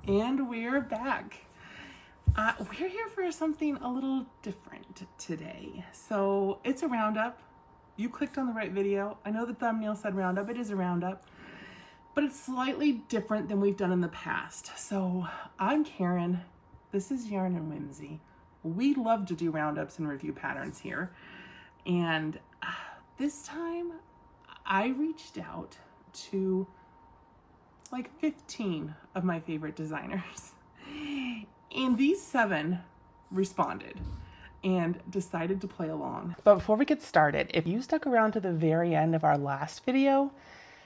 And we're back. We're here for something a little different today. So it's a roundup. You clicked on the right video. I know the thumbnail said roundup. It is a roundup, but it's slightly different than we've done in the past. So I'm Karen. This is Yarn and Whimsy. We love to do roundups and review patterns here. And this time I reached out to like 15 of my favorite designers. And these 7 responded and decided to play along. But before we get started, if you stuck around to the very end of our last video,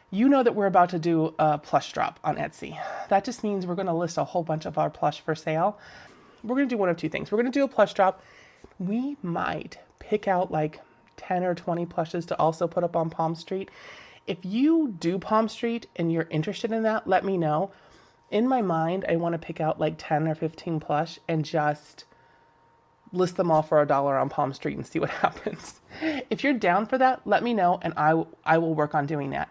you know that we're about to do a plush drop on Etsy. That just means we're going to list a whole bunch of our plush for sale. We're going to do one of two things. We're going to do a plush drop. We might pick out like 10 or 20 plushes to also put up on Palm Street. If you do Palm Street and you're interested in that, let me know. In my mind, I want to pick out like 10 or 15 plush and just list them all for $1 on Palm Street and see what happens. If you're down for that, let me know and I will work on doing that.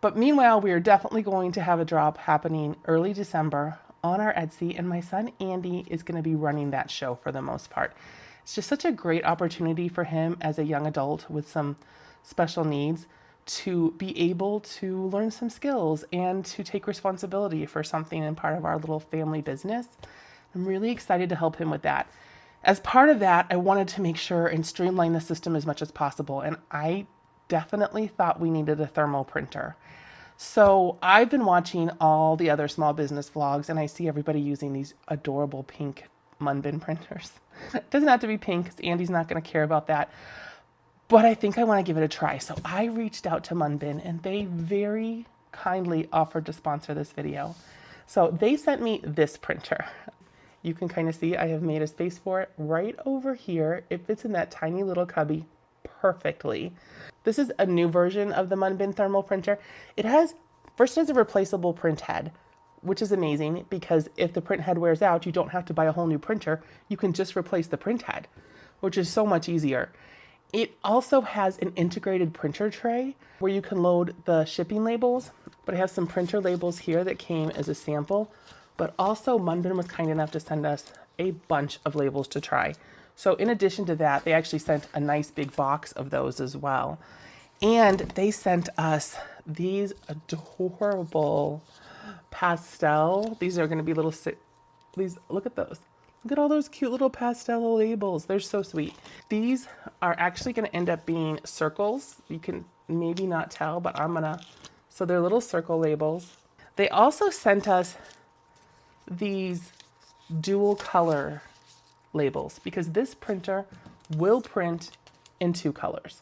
But meanwhile, we are definitely going to have a drop happening early December on our Etsy, and my son Andy is going to be running that show for the most part. It's just such a great opportunity for him as a young adult with some special needs to be able to learn some skills and to take responsibility for something in part of our little family business. I'm really excited to help him with that. As part of that, I wanted to make sure and streamline the system as much as possible, and I definitely thought we needed a thermal printer. So I've been watching all the other small business vlogs, and I see everybody using these adorable pink Munbyn printers. It doesn't have to be pink because Andy's not going to care about that. But I think I want to give it a try. So I reached out to Munbyn and they very kindly offered to sponsor this video. So they sent me this printer. You can kind of see I have made a space for it right over here. It fits in that tiny little cubby perfectly. This is a new version of the Munbyn thermal printer. It has a replaceable print head, which is amazing because if the print head wears out, you don't have to buy a whole new printer. You can just replace the print head, which is so much easier. It also has an integrated printer tray where you can load the shipping labels, but I have some printer labels here that came as a sample, but also Munbyn was kind enough to send us a bunch of labels to try. So in addition to that, they actually sent a nice big box of those as well. And they sent us these adorable pastel. These are going to be little, look at those. Look at all those cute little pastel labels. They're so sweet. These are actually going to end up being circles. You can maybe not tell, but so they're little circle labels. They also sent us these dual color labels because this printer will print in 2 colors,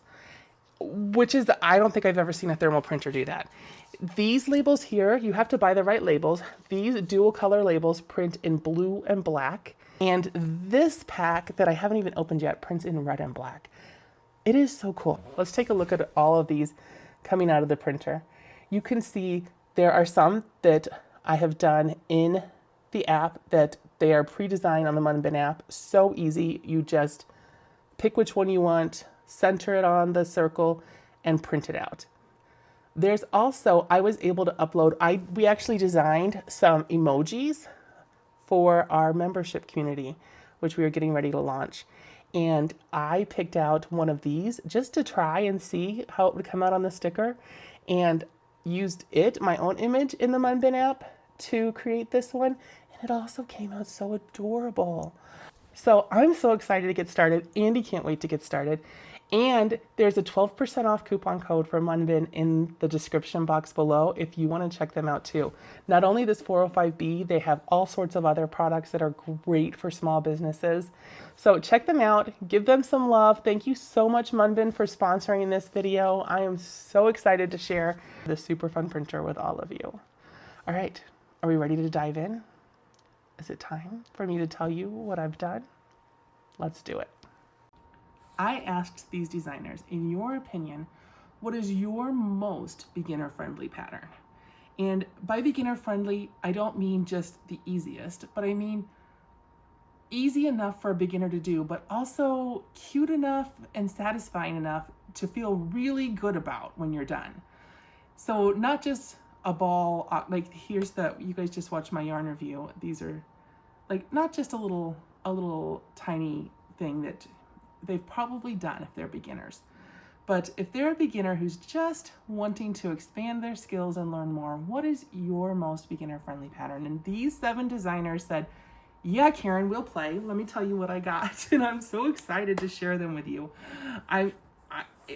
which is, I don't think I've ever seen a thermal printer do that. These labels here, you have to buy the right labels. These dual color labels print in blue and black. And this pack that I haven't even opened yet prints in red and black. It is so cool. Let's take a look at all of these coming out of the printer. You can see there are some that I have done in the app that they are pre-designed on the Munbyn app. So easy. You just pick which one you want, center it on the circle, and print it out. There's also, I was able to upload, we actually designed some emojis for our membership community, which we are getting ready to launch. And I picked out one of these just to try and see how it would come out on the sticker and used my own image in the Munbyn app to create this one. And it also came out so adorable. So I'm so excited to get started. Andy can't wait to get started. And there's a 12% off coupon code for Munbyn in the description box below if you want to check them out too. Not only this 405B, they have all sorts of other products that are great for small businesses. So check them out, give them some love. Thank you so much, Munbyn, for sponsoring this video. I am so excited to share this super fun printer with all of you. All right, are we ready to dive in? Is it time for me to tell you what I've done? Let's do it. I asked these designers, in your opinion, what is your most beginner-friendly pattern? And by beginner-friendly, I don't mean just the easiest, but I mean easy enough for a beginner to do, but also cute enough and satisfying enough to feel really good about when you're done. So not just a ball, like here's you guys just watched my yarn review. These are like not just a little tiny thing that they've probably done if they're beginners. But if they're a beginner who's just wanting to expand their skills and learn more, what is your most beginner-friendly pattern? And these 7 designers said, yeah, Karen, we'll play. Let me tell you what I got. And I'm so excited to share them with you.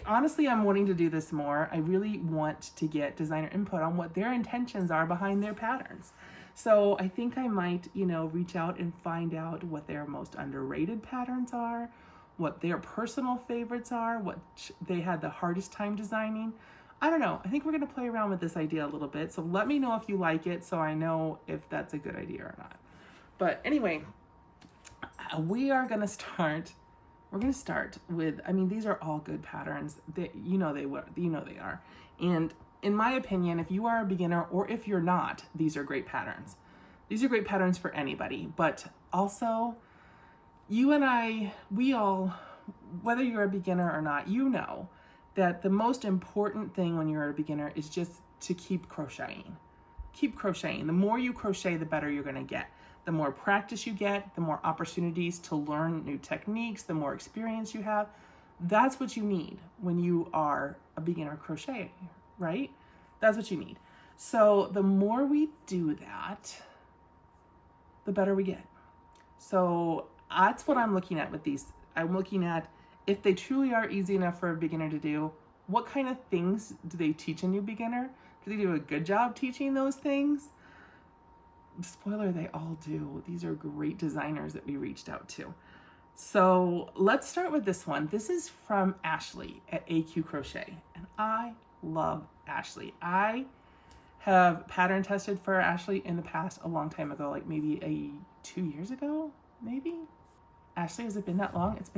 Honestly, I'm wanting to do this more. I really want to get designer input on what their intentions are behind their patterns. So I think I might, reach out and find out what their most underrated patterns are, what their personal favorites are, what they had the hardest time designing. I don't know. I think we're going to play around with this idea a little bit. So let me know if you like it so I know if that's a good idea or not. But anyway, we're going to start with, these are all good patterns that they are. And in my opinion, if you are a beginner or if you're not, these are great patterns. These are great patterns for anybody, but also you and I, we all, whether you're a beginner or not, that the most important thing when you're a beginner is just to keep crocheting. Keep crocheting. The more you crochet, the better you're going to get. The more practice you get, the more opportunities to learn new techniques, the more experience you have. That's what you need when you are a beginner crocheter, right? That's what you need. So the more we do that, the better we get. So that's what I'm looking at with these. I'm looking at if they truly are easy enough for a beginner to do, what kind of things do they teach a new beginner? Do they do a good job teaching those things? Spoiler, they all do. These are great designers that we reached out to. So let's start with this one. This is from Ashley at AQCrochet. And I love Ashley. I have pattern tested for Ashley in the past a long time ago, like maybe 2 years ago, maybe. Ashley, has it been that long? It's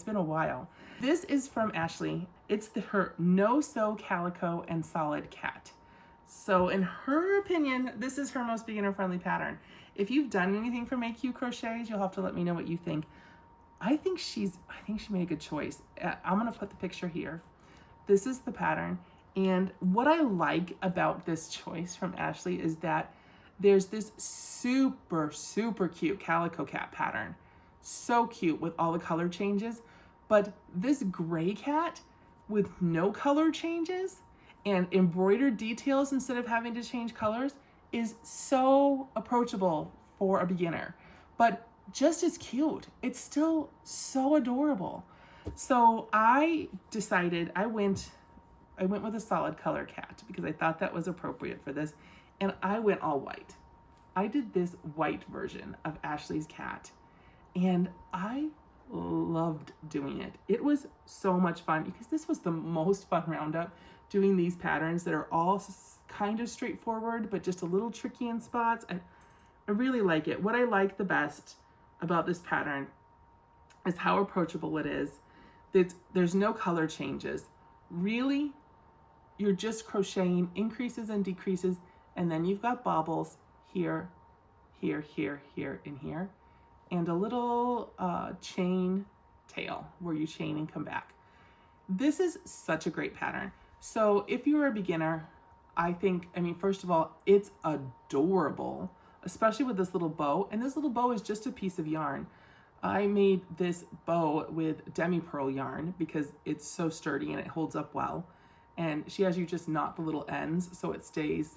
been a while. This is from Ashley. It's her No Sew Calico and Solid Cat. So in her opinion, this is her most beginner-friendly pattern. If you've done anything from AQCrochets, you'll have to let me know what you think. I think she made a good choice. I'm gonna put the picture here. This is the pattern. And what I like about this choice from Ashley is that there's this super, super cute Calico Cat pattern. So cute with all the color changes. But this gray cat with no color changes and embroidered details instead of having to change colors is so approachable for a beginner, but just as cute. It's still so adorable. So I decided I went with a solid color cat because I thought that was appropriate for this, and I went all white. I did this white version of Ashley's cat, and I loved doing it. It was so much fun because this was the most fun roundup, doing these patterns that are all kind of straightforward, but just a little tricky in spots. I really like it. What I like the best about this pattern is how approachable it is. There's no color changes. Really, you're just crocheting increases and decreases, and then you've got bobbles here, here, here, here, and here, and a little chain tail where you chain and come back. This is such a great pattern. So if you're a beginner, first of all, it's adorable, especially with this little bow. And this little bow is just a piece of yarn. I made this bow with demi-pearl yarn because it's so sturdy and it holds up well. And she has you just knot the little ends so it stays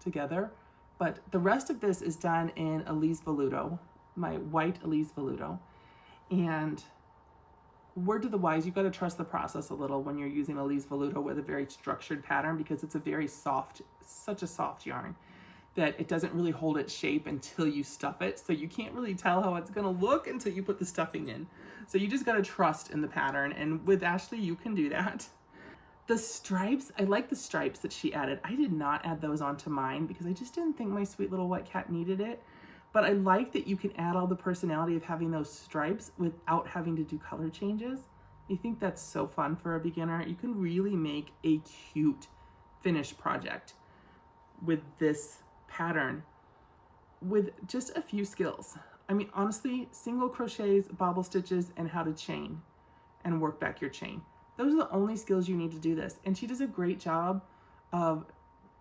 together. But the rest of this is done in Elise Veludo, my white Elise Veludo. And word to the wise, you've got to trust the process a little when you're using Elise Veludo with a very structured pattern because it's a very soft, such a soft yarn that it doesn't really hold its shape until you stuff it. So you can't really tell how it's going to look until you put the stuffing in. So you just got to trust in the pattern. And with Ashley, you can do that. The stripes, I like the stripes that she added. I did not add those onto mine because I just didn't think my sweet little white cat needed it. But I like that you can add all the personality of having those stripes without having to do color changes. I think that's so fun for a beginner. You can really make a cute finished project with this pattern with just a few skills. Honestly, single crochets, bobble stitches, and how to chain and work back your chain. Those are the only skills you need to do this. And she does a great job of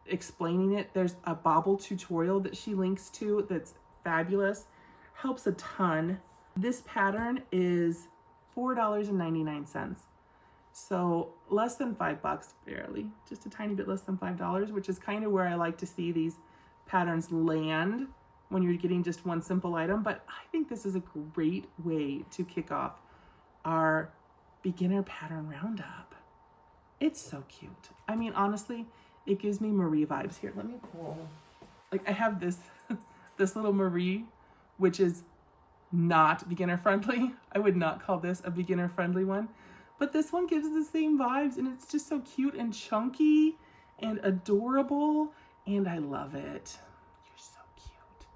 explaining it. There's a bobble tutorial that she links to that's fabulous, helps a ton. This pattern is $4.99. So less than $5, barely, just a tiny bit less than $5, which is kind of where I like to see these patterns land when you're getting just one simple item. But I think this is a great way to kick off our beginner pattern roundup. It's so cute. I mean, honestly, it gives me Marie vibes. Here, let me pull. Like, I have this this little Marie, which is not beginner friendly. I would not call this a beginner friendly one, but this one gives the same vibes, and it's just so cute and chunky and adorable, and I love it. You're so cute.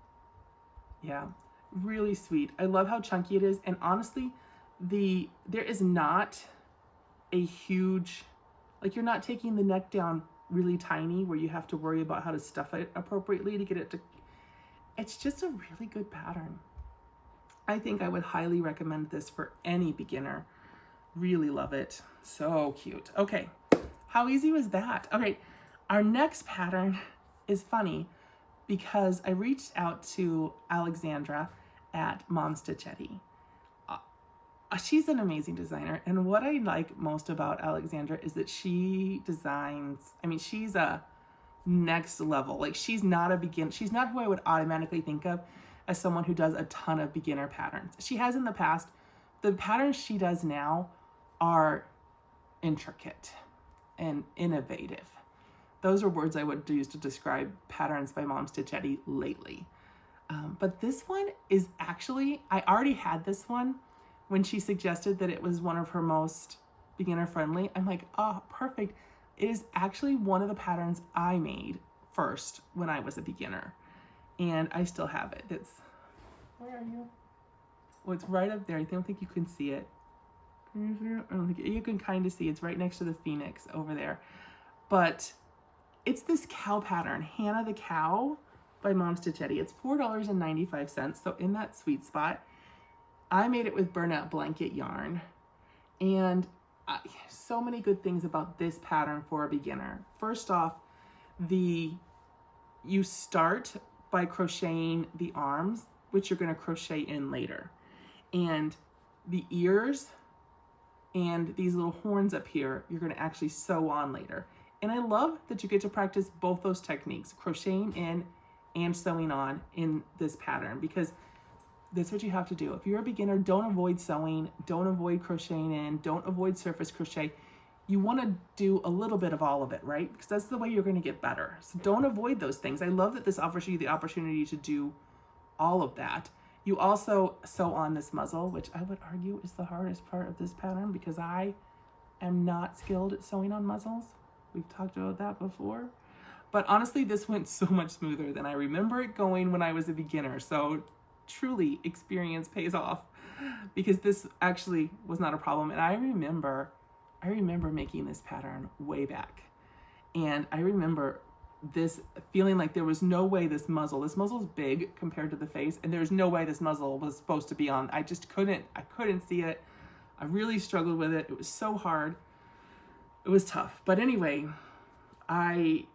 Yeah, really sweet. I love how chunky it is, and honestly, there is not a huge, like, you're not taking the neck down really tiny where you have to worry about how to stuff it appropriately to get it to, it's just a really good pattern. I think I would highly recommend this for any beginner. Really love it. So cute. Okay, how easy was that? Okay, our next pattern is funny because I reached out to Alexandra at Mom Stitchetti. She's an amazing designer, and what I like most about Alexandra is that she designs, I mean, she's a next level. Like, she's not who I would automatically think of as someone who does a ton of beginner patterns. She has in the past. The patterns she does now are intricate and innovative. Those are words I would use to describe patterns by Mom Stitchetti lately. But this one is actually, I already had this one when she suggested that it was one of her most beginner friendly. I'm like, oh, perfect. It is actually one of the patterns I made first when I was a beginner, and I still have it. Where are you? Well, it's right up there. I don't think you can see it. I don't think you can kind of see. It's right next to the phoenix over there. But it's this cow pattern, Hannah the Cow by Mom Stitchetti. It's $4.95, so in that sweet spot. I made it with burnout blanket yarn, and so many good things about this pattern for a beginner. First off, you start by crocheting the arms, which you're going to crochet in later, and the ears and these little horns up here you're going to actually sew on later. And I love that you get to practice both those techniques, crocheting in and sewing on in this pattern, because that's what you have to do. If you're a beginner, don't avoid sewing, don't avoid crocheting in, don't avoid surface crochet. You want to do a little bit of all of it, right? Because that's the way you're going to get better. So don't avoid those things. I love that this offers you the opportunity to do all of that. You also sew on this muzzle, which I would argue is the hardest part of this pattern because I am not skilled at sewing on muzzles. We've talked about that before. But honestly, this went so much smoother than I remember it going when I was a beginner. So truly, experience pays off, because this actually was not a problem. And I remember making this pattern way back, and I remember this feeling like there was no way this muzzle's big compared to the face, and there's no way this muzzle was supposed to be on. I couldn't see it. I really struggled with it. It was so hard. It was tough. But anyway, the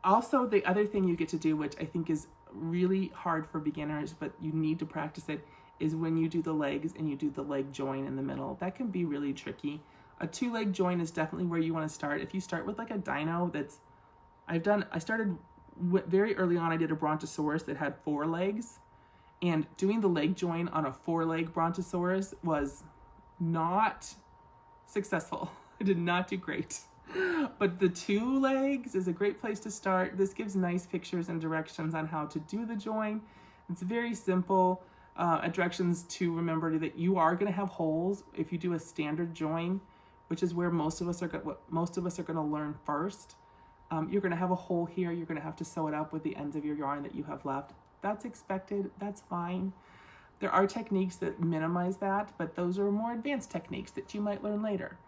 other thing you get to do, which I think is really hard for beginners, but you need to practice it, is when you do the legs and you do the leg join in the middle. That can be really tricky. A 2-leg join is definitely where you want to start. If you start with like a dino very early on, I did a brontosaurus that had 4 legs, and doing the leg join on a 4-leg brontosaurus was not successful. I did not do great. But the 2 legs is a great place to start. This gives nice pictures and directions on how to do the join. It's very simple. Directions to remember that you are going to have holes if you do a standard join, which is where most of us are going to learn first. You're going to have a hole here. You're going to have to sew it up with the ends of your yarn that you have left. That's expected. That's fine. There are techniques that minimize that, but those are more advanced techniques that you might learn later.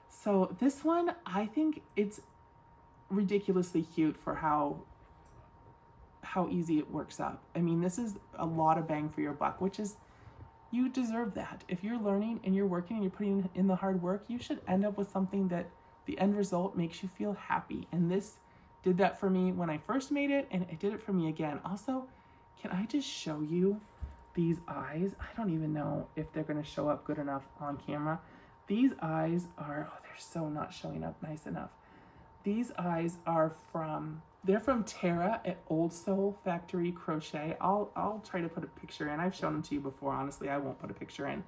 So this one, I think it's ridiculously cute for how easy it works up. I mean, this is a lot of bang for your buck, which is, you deserve that. If you're learning and you're working and you're putting in the hard work, you should end up with something that the end result makes you feel happy. And this did that for me when I first made it, and it did it for me again. Also, can I just show you these eyes? I don't even know if they're gonna show up good enough on camera. These eyes are, oh, they're so not showing up nice enough. These eyes are they're from Tara at Old Soul Factory Crochet. I'll try to put a picture in. I've shown them to you before. Honestly, I won't put a picture in.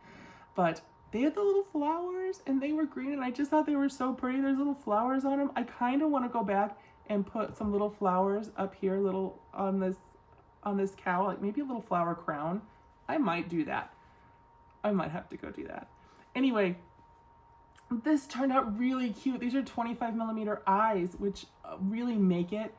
But they had the little flowers and they were green, and I just thought they were so pretty. There's little flowers on them. I kind of want to go back and put some little flowers up here, little on this cow, like maybe a little flower crown. I might do that. I might have to go do that. Anyway, this turned out really cute. These are 25mm eyes, which really make it.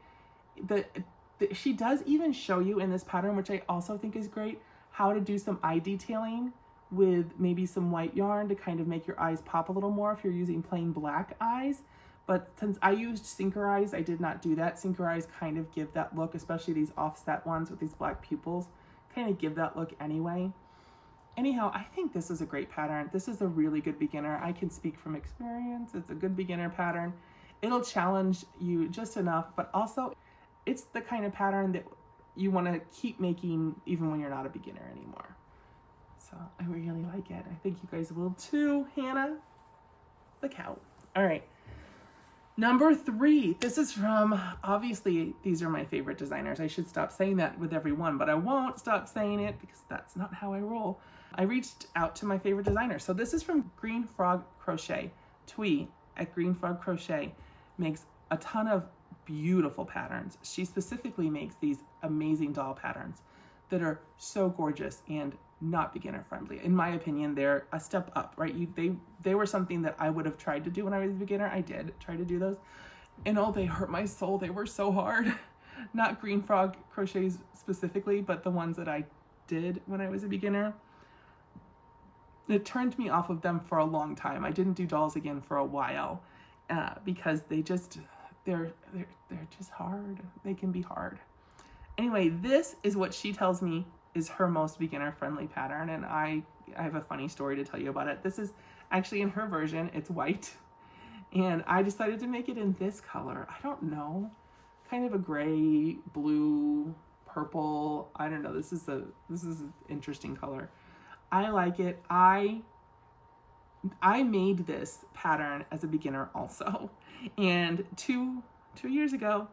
She does even show you in this pattern, which I also think is great, how to do some eye detailing with maybe some white yarn to kind of make your eyes pop a little more if you're using plain black eyes. But since I used sinker eyes, I did not do that. Sinker eyes kind of give that look, especially these offset ones with these black pupils, kind of give that look anyway. Anyhow, I think this is a great pattern. This is a really good beginner. I can speak from experience. It's a good beginner pattern. It'll challenge you just enough, but also it's the kind of pattern that you want to keep making even when you're not a beginner anymore. So I really like it. I think you guys will too. Hannah, the cow. All right. Number 3, this is from, obviously, these are my favorite designers. I should stop saying that with every one, but I won't stop saying it because that's not how I roll. I reached out to my favorite designer. So this is from Green Frog Crochet. Twee at Green Frog Crochet makes a ton of beautiful patterns. She specifically makes these amazing doll patterns that are so gorgeous and not beginner friendly. In my opinion, they're a step up, right? They were something that I would have tried to do when I was a beginner. I did try to do those, and oh, they hurt my soul. They were so hard. Not Green Frog Crochets specifically, but the ones that I did when I was a beginner. It turned me off of them for a long time. I didn't do dolls again for a while because they're just hard. They can be hard. Anyway, this is what she tells me is her most beginner friendly pattern, and I have a funny story to tell you about it. This is actually in her version. It's white, and I decided to make it in this color. I don't know, kind of a gray, blue, purple. I don't know. This is an interesting color. I like it. I made this pattern as a beginner also, and two years ago,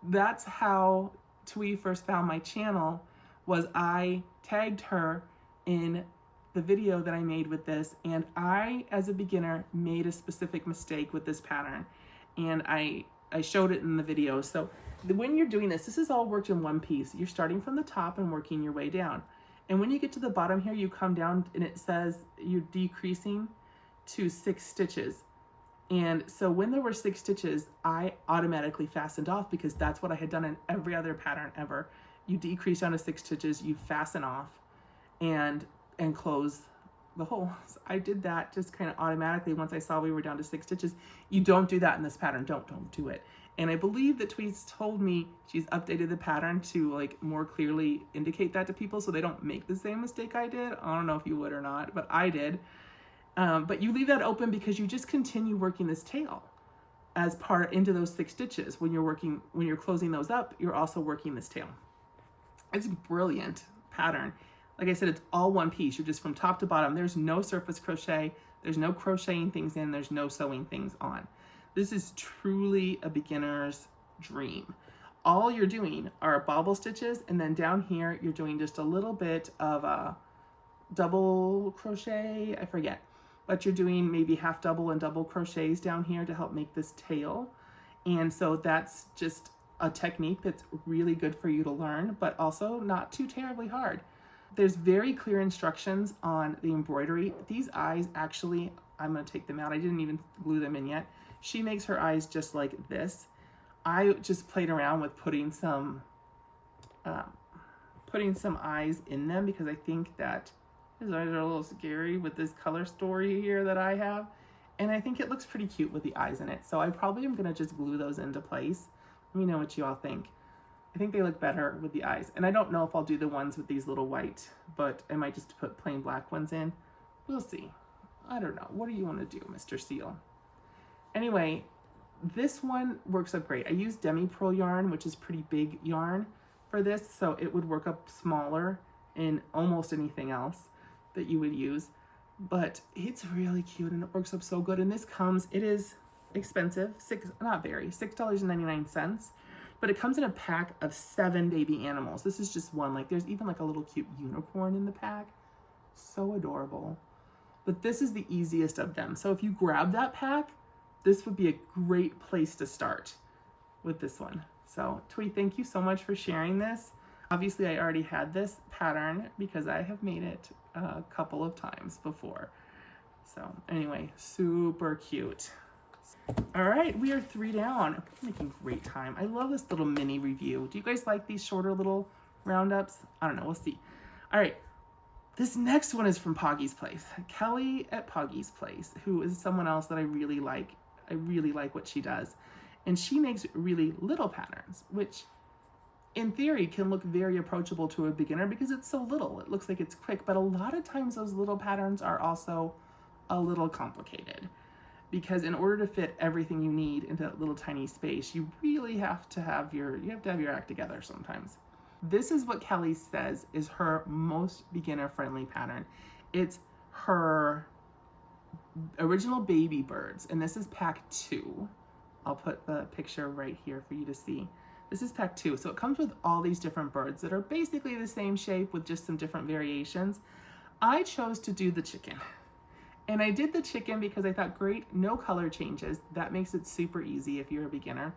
that's how Twee first found my channel. Was I tagged her in the video that I made with this, and I, as a beginner, made a specific mistake with this pattern, and I showed it in the video. So when you're doing this is all worked in one piece. You're starting from the top and working your way down, and when you get to the bottom here, you come down and it says you're decreasing to 6 stitches. And so when there were 6 stitches, I automatically fastened off because that's what I had done in every other pattern ever. You decrease down to 6 stitches, you fasten off and close the hole. So I did that just kind of automatically once I saw we were down to 6 stitches. You don't do that in this pattern. Don't do it. And I believe that Twee's told me she's updated the pattern to like more clearly indicate that to people so they don't make the same mistake I did. I don't know if you would or not, but I did. But you leave that open because you just continue working this tail as part into those 6 stitches. When you're closing those up, you're also working this tail. It's a brilliant pattern. Like I said, it's all one piece. You're just from top to bottom. There's no surface crochet. There's no crocheting things in. There's no sewing things on. This is truly a beginner's dream. All you're doing are bobble stitches, and then down here, you're doing just a little bit of a double crochet. I forget. But you're doing maybe half double and double crochets down here to help make this tail. And so that's just a technique that's really good for you to learn, but also not too terribly hard. There's very clear instructions on the embroidery. These eyes, actually, I'm gonna take them out. I didn't even glue them in yet. She makes her eyes just like this. I just played around with putting some eyes in them because I think that his eyes are a little scary with this color story here that I have. And I think it looks pretty cute with the eyes in it. So I probably am gonna just glue those into place. Let me know what you all think. I think they look better with the eyes. And I don't know if I'll do the ones with these little white, but I might just put plain black ones in. We'll see. I don't know. What do you wanna do, Mr. Seal? Anyway, this one works up great. I use demi-pearl yarn, which is pretty big yarn for this, so it would work up smaller in almost anything else that you would use. But it's really cute and it works up so good. And this comes, it is expensive, $6.99, but it comes in a pack of 7 baby animals. This is just one. Like, there's even like a little cute unicorn in the pack. So adorable. But this is the easiest of them. So if you grab that pack, this would be a great place to start with this one. So Twee, thank you so much for sharing this. Obviously, I already had this pattern because I have made it a couple of times before. So anyway, super cute. All right, we are 3 down. We're making great time. I love this little mini review. Do you guys like these shorter little roundups? I don't know, we'll see. All right, this next one is from Poggy's Place. Kelly at Poggy's Place, who is someone else that I really like. I really like what she does. And she makes really little patterns, which in theory can look very approachable to a beginner because it's so little. It looks like it's quick, but a lot of times those little patterns are also a little complicated because in order to fit everything you need into that little tiny space, you really have to have your act together sometimes. This is what Kelly says is her most beginner friendly pattern. It's her original baby birds, and this is pack 2. I'll put the picture right here for you to see. This is pack 2, so it comes with all these different birds that are basically the same shape with just some different variations. I chose to do the chicken. And I did the chicken because I thought, great, no color changes. That makes it super easy if you're a beginner.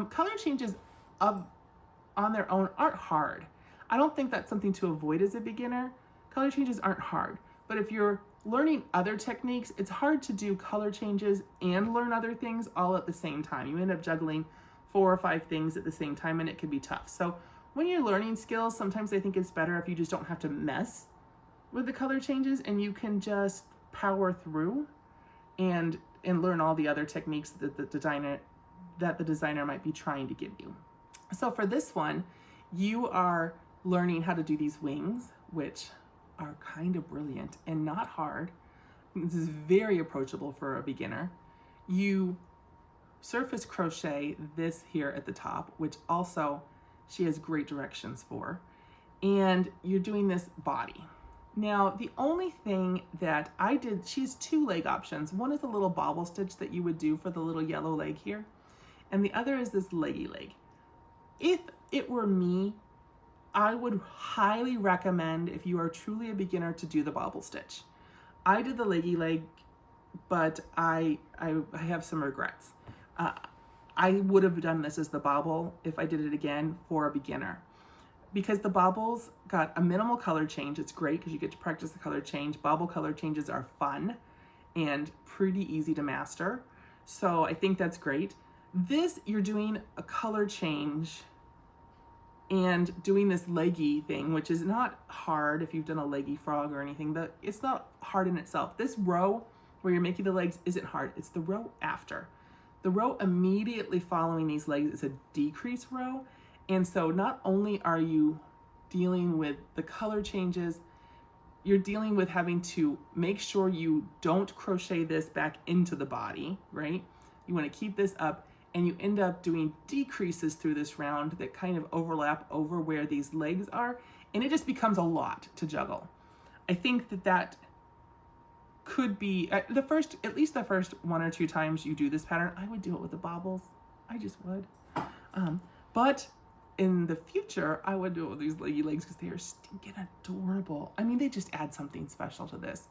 Color changes on their own aren't hard. I don't think that's something to avoid as a beginner. Color changes aren't hard. But if you're learning other techniques, it's hard to do color changes and learn other things all at the same time. You end up juggling 4 or 5 things at the same time, and it can be tough. So when you're learning skills, sometimes I think it's better if you just don't have to mess with the color changes and you can just power through and learn all the other techniques that the designer might be trying to give you. So for this one, you are learning how to do these wings, which are kind of brilliant and not hard. This is very approachable for a beginner. You surface crochet this here at the top, which also she has great directions for, and you're doing this body. Now, the only thing that I did, she has 2 leg options. One is a little bobble stitch that you would do for the little yellow leg here, and the other is this leggy leg. If it were me, I would highly recommend, if you are truly a beginner, to do the bobble stitch. I did the leggy leg, but I have some regrets. I would have done this as the bobble if I did it again for a beginner, because the bobbles got a minimal color change. It's great because you get to practice the color change. Bobble color changes are fun and pretty easy to master. So I think that's great. This, you're doing a color change and doing this leggy thing, which is not hard if you've done a leggy frog or anything, but it's not hard in itself. This row where you're making the legs isn't hard. It's the row after. The row immediately following these legs is a decrease row. And so not only are you dealing with the color changes, you're dealing with having to make sure you don't crochet this back into the body, right? You want to keep this up, and you end up doing decreases through this round that kind of overlap over where these legs are, and it just becomes a lot to juggle. I think that could be at least the first 1 or 2 times you do this pattern, I would do it with the bobbles. I just would. But in the future, I would do it with these leggy legs because they are stinking adorable. I mean, they just add something special to this.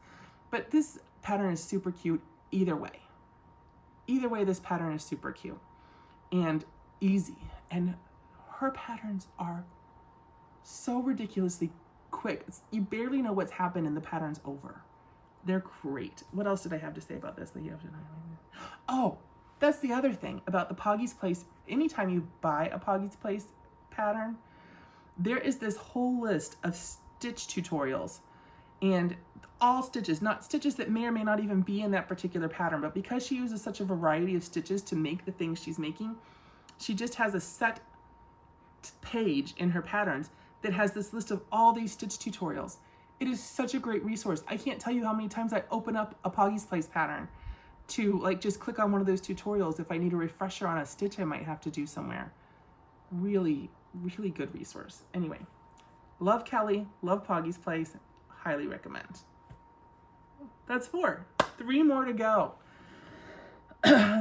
But this pattern is super cute either way. Either way, this pattern is super cute and easy. And her patterns are so ridiculously quick. You barely know what's happened and the pattern's over. They're great. What else did I have to say about this? Oh, that's the other thing about the Poggy's Place. Anytime you buy a Poggy's Place pattern, there is this whole list of stitch tutorials, and all stitches, not stitches that may or may not even be in that particular pattern, but because she uses such a variety of stitches to make the things she's making, she just has a set page in her patterns that has this list of all these stitch tutorials. It is such a great resource. I can't tell you how many times I open up a Poggy's Place pattern to like just click on one of those tutorials if I need a refresher on a stitch I might have to do somewhere. Really, really good resource. Anyway, love Kelly, love Poggy's Place, highly recommend. That's 4. 3 more to go.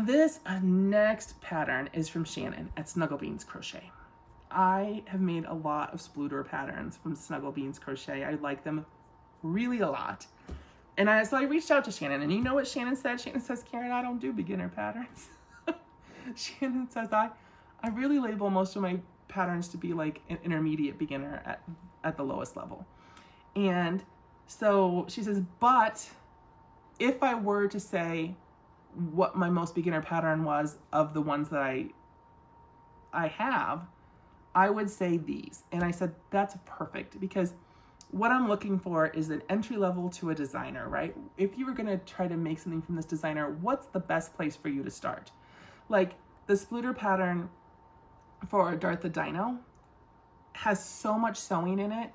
This next pattern is from Shannon at Snuggle Beans Crochet. I have made a lot of splooter patterns from Snuggle Beans Crochet. I like them really a lot. And so I reached out to Shannon, and you know what Shannon said? Shannon says, Karen, I don't do beginner patterns. Shannon says, I really label most of my patterns to be like an intermediate beginner at the lowest level. And so she says, but if I were to say what my most beginner pattern was of the ones that I have, I would say these. And I said, that's perfect, because what I'm looking for is an entry level to a designer, right? If you were gonna try to make something from this designer, what's the best place for you to start? Like the splooter pattern for Darth the Dino has so much sewing in it,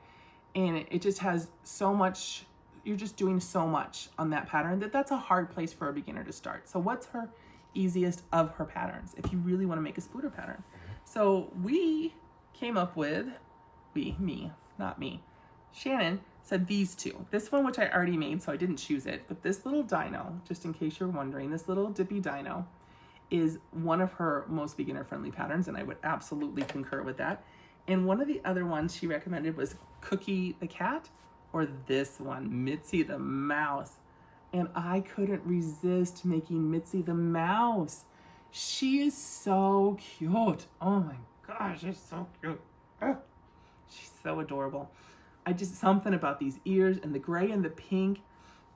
and it just has so much, you're just doing so much on that pattern that's a hard place for a beginner to start. So what's her easiest of her patterns if you really wanna make a splooter pattern? So we came up with, Shannon said these 2. This one, which I already made, so I didn't choose it, but this little dino, just in case you're wondering, this little dippy dino is one of her most beginner-friendly patterns, and I would absolutely concur with that. And one of the other ones she recommended was Cookie the Cat, or this one, Mitzi the Mouse. And I couldn't resist making Mitzi the Mouse. She is so cute. Oh my gosh, she's so cute. Oh, she's so adorable. Something about these ears and the gray and the pink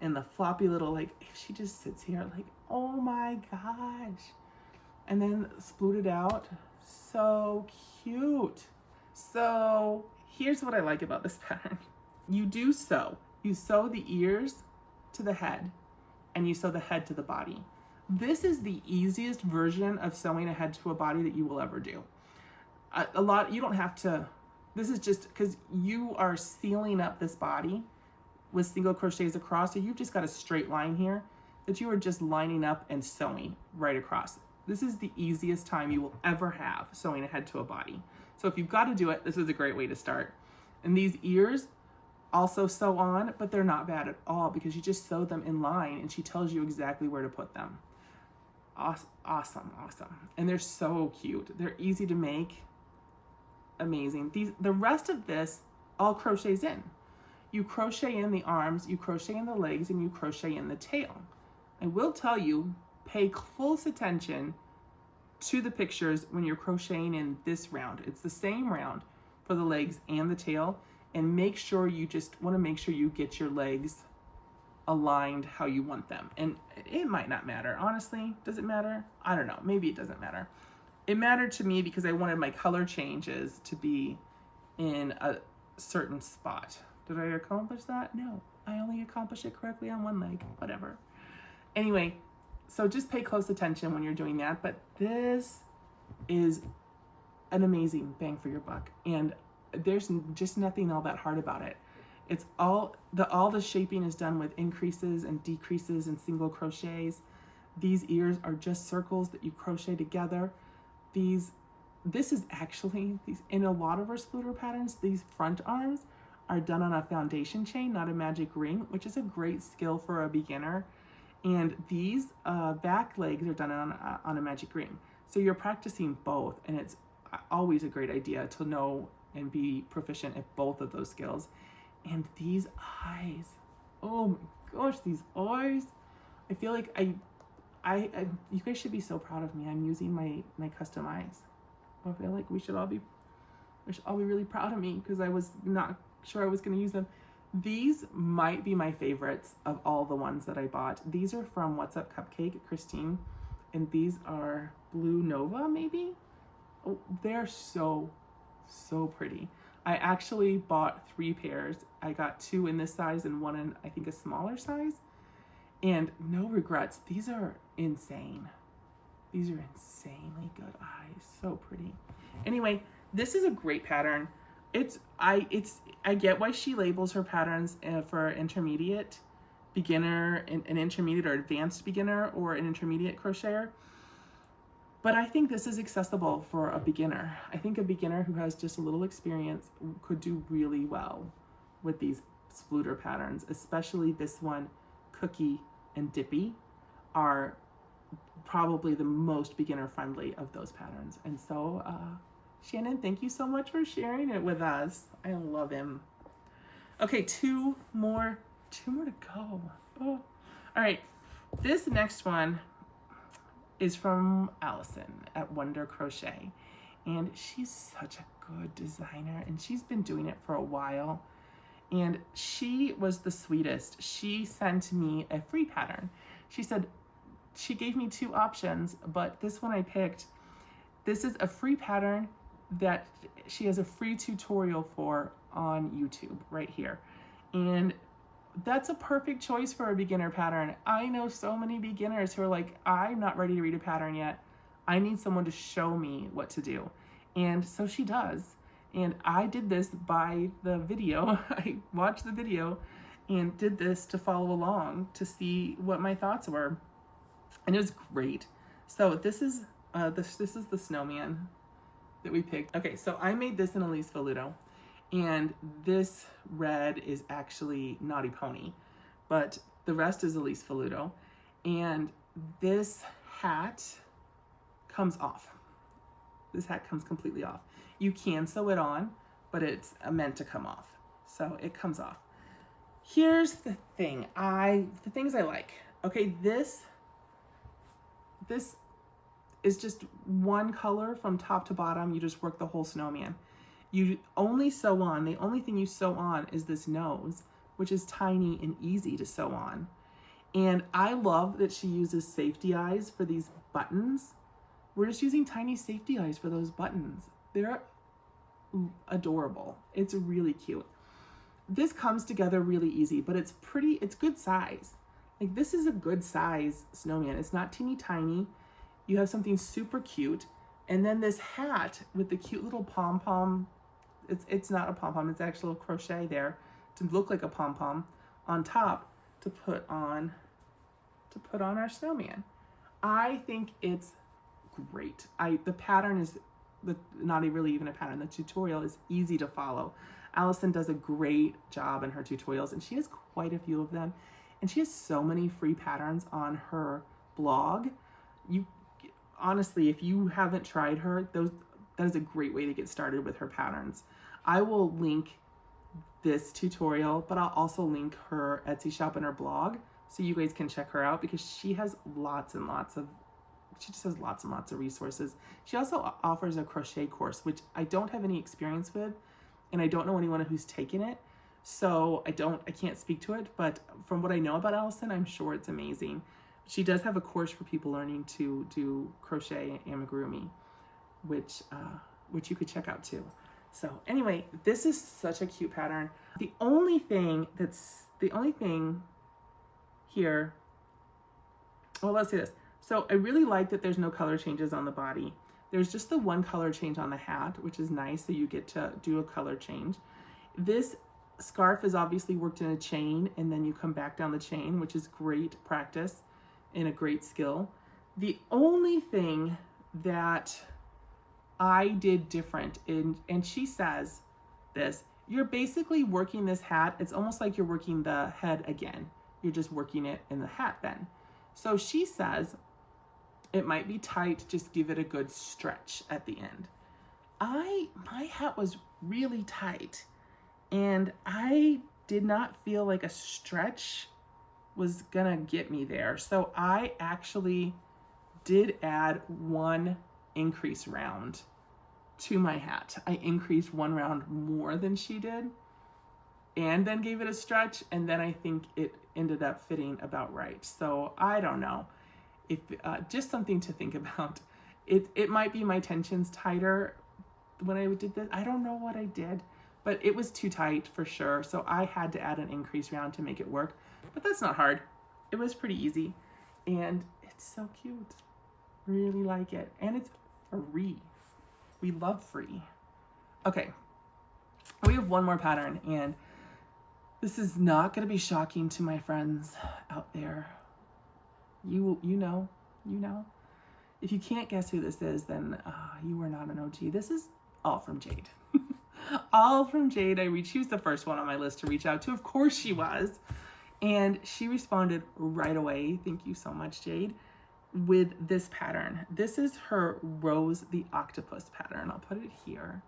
and the floppy little, like, she just sits here like, oh my gosh. And then splooted out. So cute. So here's what I like about this pattern. You do sew. You sew the ears to the head, and you sew the head to the body. This is the easiest version of sewing a head to a body that you will ever do. You don't have to, this is just because you are sealing up this body with single crochets across, so you've just got a straight line here that you are just lining up and sewing right across. This is the easiest time you will ever have sewing a head to a body. So if you've got to do it, this is a great way to start. And these ears also sew on, but they're not bad at all because you just sew them in line and she tells you exactly where to put them. Awesome. And they're so cute. They're easy to make. Amazing. The rest of this all crochets in. You crochet in the arms, you crochet in the legs, and you crochet in the tail. I will tell you, pay close attention to the pictures when you're crocheting in this round. It's the same round for the legs and the tail, and make sure you just want to make sure you get your legs aligned how you want them. And it might not matter. Honestly, does it matter? I don't know. Maybe it doesn't matter. It mattered to me because I wanted my color changes to be in a certain spot. Did I accomplish that? No, I only accomplished it correctly on one leg, whatever. Anyway, so just pay close attention when you're doing that, but this is an amazing bang for your buck. And there's just nothing all that hard about it. It's all the shaping is done with increases and decreases and single crochets. These ears are just circles that you crochet together. This is actually, in a lot of our splooter patterns, these front arms are done on a foundation chain, not a magic ring, which is a great skill for a beginner. And these back legs are done on a magic ring. So you're practicing both, and it's always a great idea to know and be proficient at both of those skills. And these eyes, oh my gosh, these eyes. I feel like you guys should be so proud of me. I'm using my custom eyes. I feel like we should all be really proud of me because I was not sure I was going to use them. These might be my favorites of all the ones that I bought. These are from What's Up Cupcake, Christine, and these are Blue Nova, maybe? Oh, they're so pretty. I actually bought 3 pairs. I got 2 in this size and 1 in, I think, a smaller size. And no regrets. These are insane. These are insanely good eyes. So pretty. Anyway, this is a great pattern. I get why she labels her patterns for intermediate beginner, an intermediate or advanced beginner, or an intermediate crocheter. But I think this is accessible for a beginner. I think a beginner who has just a little experience could do really well with these spluter patterns, especially this one, Cookie and Dippy, are probably the most beginner friendly of those patterns. And so, Shannon, thank you so much for sharing it with us. I love him. Okay, two more to go. Oh. All right, this next one is from Allison at Wonder Crochet, and she's such a good designer, and she's been doing it for a while, and she was the sweetest. She sent me a free pattern. She said she gave me two options, but this one I picked. This is a free pattern that she has a free tutorial for on YouTube right here, and that's a perfect choice for a beginner pattern. I know so many beginners who are like, I'm not ready to read a pattern yet. I need someone to show me what to do. And so she does. And I did this by the video. I watched the video and did this to follow along to see what my thoughts were. And it was great. So this is the Snowman that we picked. Okay, so I made this in Elise Veluto. And this red is actually Naughty Pony, but the rest is Elise Veluto. And this hat comes off. This hat comes completely off. You can sew it on, but it's meant to come off. So it comes off. Here's the thing, the things I like. Okay, this is just one color from top to bottom. You just work the whole snowman. You only sew on, the only thing you sew on is this nose, which is tiny and easy to sew on. And I love that she uses safety eyes for these buttons. We're just using tiny safety eyes for those buttons. They're adorable. It's really cute. This comes together really easy, but it's good size. Like, this is a good size snowman. It's not teeny tiny. You have something super cute. And then this hat with the cute little pom-pom, it's not a pom-pom, it's actual crochet there to look like a pom-pom on top to put on our snowman. I think it's great. The pattern is not really even a pattern. The tutorial is easy to follow. Allison does a great job in her tutorials, and she has quite a few of them. And she has so many free patterns on her blog. Honestly, if you haven't tried her, that is a great way to get started with her patterns. I will link this tutorial, but I'll also link her Etsy shop and her blog so you guys can check her out, because she has lots and lots of resources. She also offers a crochet course, which I don't have any experience with, and I don't know anyone who's taken it. So I can't speak to it, but from what I know about Allison, I'm sure it's amazing. She does have a course for people learning to do crochet amigurumi, which you could check out too. So anyway, this is such a cute pattern. The only thing here, well, let's say this. So I really like that there's no color changes on the body. There's just the one color change on the hat, which is nice, so you get to do a color change. This scarf is obviously worked in a chain, and then you come back down the chain, which is great practice and a great skill. The only thing that I did different, and she says this, you're basically working this hat, it's almost like you're working the head again. You're just working it in the hat then. So she says it might be tight, just give it a good stretch at the end. My hat was really tight, and I did not feel like a stretch was gonna get me there. So I actually did add one increase round to my hat. I increased one round more than she did, and then gave it a stretch, and then I think it ended up fitting about right. So I don't know. If just something to think about. It might be my tensions tighter when I did this. I don't know what I did, but it was too tight for sure. So I had to add an increase round to make it work, but that's not hard. It was pretty easy, and it's so cute. Really like it, and it's free. We love free. Okay, we have one more pattern, and This is not going to be shocking to my friends out there. You know. If you can't guess who this is, then you are not an OG. This is all from Jade. All from Jade. She was the first one on my list to reach out to. Of course she was. And she responded right away. Thank you so much, Jade. With this pattern. This is her Rose the Octopus pattern. I'll put it here.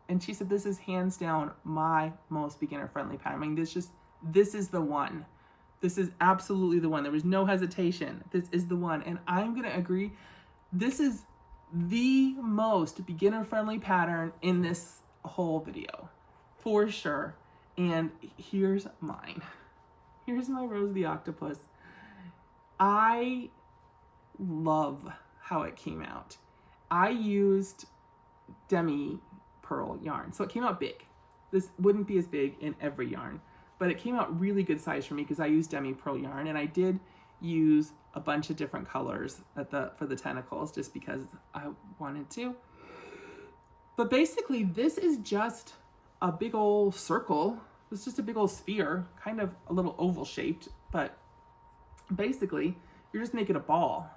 And she said, this is hands down my most beginner friendly pattern. I mean, this is the one. This is absolutely the one. There was no hesitation. This is the one. And I'm going to agree. This is the most beginner friendly pattern in this whole video for sure. And here's mine. Here's my Rose the Octopus. I love how it came out. I used demi pearl yarn, so it came out big. This wouldn't be as big in every yarn, but it came out really good size for me because I used demi pearl yarn, and I did use a bunch of different colors for the tentacles just because I wanted to. But basically, this is just a big old circle. It's just a big old sphere, kind of a little oval shaped, but basically you're just making a ball.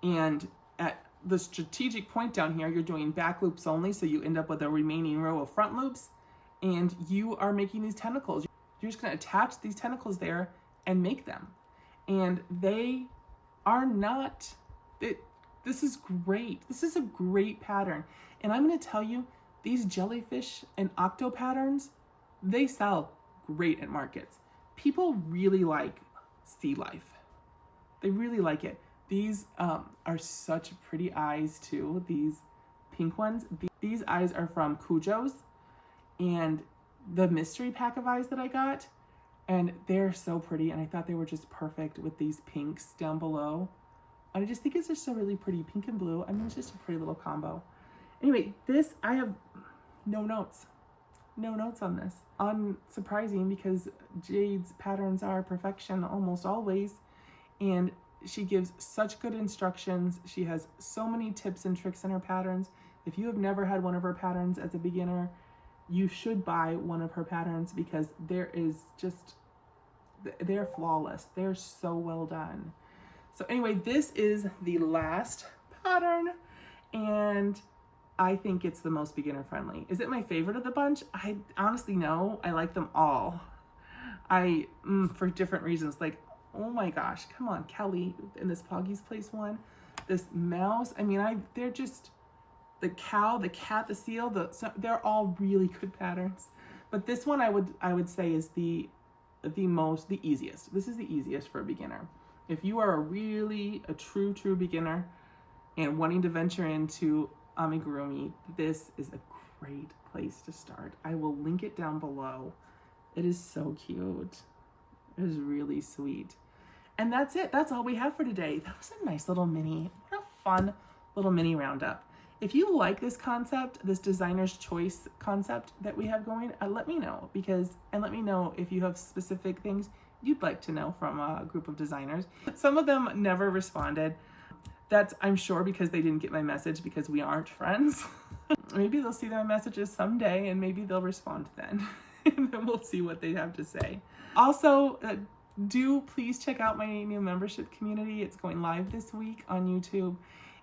And at the strategic point down here, you're doing back loops only, so you end up with a remaining row of front loops, and you are making these tentacles. You're just going to attach these tentacles there and make them. And they are not, this is great. This is a great pattern. And I'm going to tell you, these jellyfish and octo patterns, they sell great at markets. People really like sea life. They really like it. These are such pretty eyes too, these pink ones. These eyes are from Cujo's and the mystery pack of eyes that I got. And they're so pretty, and I thought they were just perfect with these pinks down below. And I just think it's just a really pretty pink and blue. I mean, it's just a pretty little combo. Anyway, this, I have no notes. No notes on this. Unsurprising because Jade's patterns are perfection almost always. And she gives such good instructions. She has so many tips and tricks in her patterns. If you have never had one of her patterns as a beginner, you should buy one of her patterns because they're flawless. They're so well done. So anyway, this is the last pattern, and I think it's the most beginner friendly. Is it my favorite of the bunch? I honestly no. I like them all. For different reasons. Like, oh my gosh, come on, Kelly in this Poggy's Place one. This mouse, I mean, they're just, the cow, the cat, the seal, they're all really good patterns. But this one I would say is the easiest. This is the easiest for a beginner. If you are a true beginner and wanting to venture into amigurumi, this is a great place to start. I will link it down below. It is so cute. It is really sweet. And that's it. That's all we have for today. That was a nice little what a fun little mini roundup. If you like this concept, this designer's choice concept that we have going, let me know and let me know if you have specific things you'd like to know from a group of designers. Some of them never responded. That's, I'm sure, because they didn't get my message because we aren't friends. Maybe they'll see my messages someday and maybe they'll respond then. And then we'll see what they have to say. Also, do please check out my new membership community. It's going live this week on YouTube.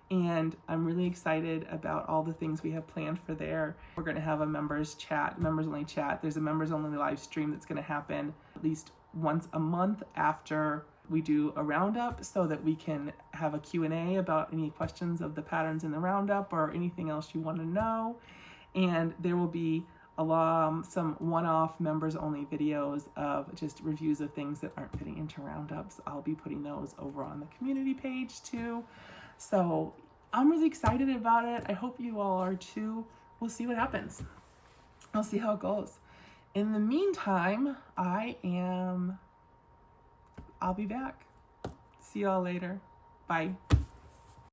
And I'm really excited about all the things we have planned for there. We're going to have a members only chat. There's a members only live stream that's going to happen at least once a month after we do a roundup so that we can have a Q&A about any questions of the patterns in the roundup or anything else you want to know. And there will be some one-off members only videos of just reviews of things that aren't fitting into roundups. I'll be putting those over on the community page too. So I'm really excited about it. I hope you all are too. We'll see what happens. I'll see how it goes. In the meantime, I'll be back. See y'all later. Bye.